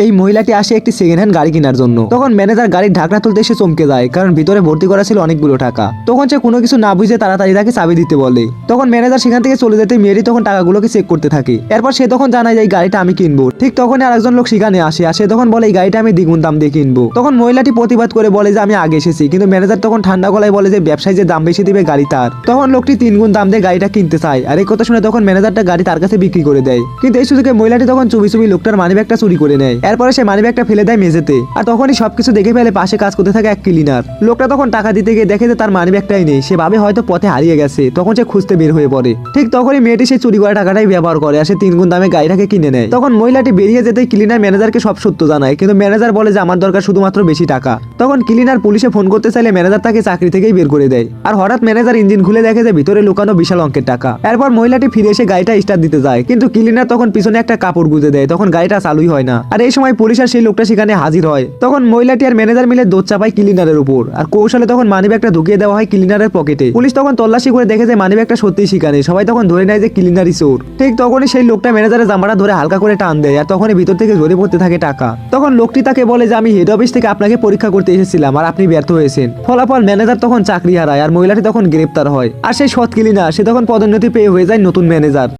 এই মহিলাটি আসে একটি সেকেন্ড হ্যান্ড গাড়ি কেনার জন্য। তখন ম্যানেজার গাড়ির ঢাকনা তুলতে এসে চমকে যায়, কারণ ভিতরে ভর্তি করা ছিল অনেকগুলো টাকা। তখন সে কোনো কিছু না বুঝে তাড়াতাড়ি তাকে চাবি দিতে বলে। তখন ম্যানেজার সেখান থেকে চলে যেতে মেয়েটি তখন টাকাগুলোকে চেক করতে থাকে। এরপর সে তখন জানায় যে এই গাড়িটা আমি কিনবো। ঠিক তখন আরেকজন লোক সেখানে আসে তখন বলে এই গাড়িটা আমি দ্বিগুণ দাম দিয়ে কিনবো। তখন মহিলাটি প্রতিবাদ করে বলে যে আমি আগে এসেছি, কিন্তু ম্যানেজার তখন ঠান্ডা গলায় বলে যে ব্যবসায়ী যে দাম বেশি দিবে গাড়ি তার। তখন লোকটি 3 গুণ দাম দিয়ে গাড়িটা কিনতে চায়, আর এই কথা শুনে তখন ম্যানেজারটা গাড়ি তার কাছে বিক্রি করে দেয়। কিন্তু এই সুযোগে মহিলাটি তখন চুপি চুপি লোকটার মানিব্যাগটা চুরি করে নেয়। এরপরে সে মানিব্যাগটা ফেলে দেয় মেঝেতে। আর তখনই সবকিছু দেখে ফেলে পাশে কাজ করতে থাকে এক ক্লিনার। লোকটা তখন টাকা দিতে গিয়ে দেখে যে তার মানিব্যাগটাই নেই। সে ভাবে হয়তো পথে হারিয়ে গেছে। তখন সে খুঁজতে বের হয়ে পড়ে। ঠিক তখনই মেয়েটি সেই চুরি করা টাকাটাই ব্যবহার করে আর সে 3 গুণ দামে গাড়িটাকে কিনে নেয়। তখন মহিলাটি বেরিয়ে যেতেই ক্লিনার ম্যানেজারকে সব সত্য জানায়, কিন্তু ম্যানেজার বলে যে আমার দরকার শুধুমাত্র বেশি টাকা। তখন ক্লিনার পুলিশে ফোন করতে চাইলে ম্যানেজার তাকে চাকরি থেকেই বের করে দেয়। আর হঠাৎ ম্যানেজার ইঞ্জিন খুলে দেখে যে ভিতরে লুকানো বিশাল অঙ্কের টাকা। এরপর মহিলাটি ফিরে এসে গাড়িটা স্টার্ট দিতে যায়, কিন্তু ক্লিনার তখন পিছনে একটা কাপড় গুঁজে দেয়। তখন গাড়িটা চালুই হয় না। আর এই সময় পুলিশ আর সেই লোকটা সেখানে হাজির হয়। তখন মহিলাটি আর ম্যানেজার মিলে দোষ চাপায় ক্লিনারের উপর। আর কৌশলে তখন মানিব্যাগটা ঢুকিয়ে দেওয়া হয় ক্লিনারের পকেটে। পুলিশ তখন তল্লাশি করে দেখে যে মানিব্যাগটা সত্যিই সেখানে। সবাই তখন ধরে নেয় যে ক্লিনারই চোর। ঠিক তখনই সেই লোকটা ম্যানেজারের জামাটা ধরে হালকা করে টান দেয়, আর তখনই ভিতর থেকে ঝরে পড়তে থাকে টাকা। তখন লোকটি তাকে বলে যে আমি হেড অফিস থেকে আপনাকে পরীক্ষা করতে এসেছিলাম আর আপনি ব্যর্থ হয়েছেন। ফলাফল ম্যানেজার তখন চাকরি হারায় আর মহিলাটি তখন গ্রেপ্তার হয়। আর সেই সৎ ক্লিনার সে তখন পদোন্নতি পেয়ে হয়ে যায় নতুন ম্যানেজার।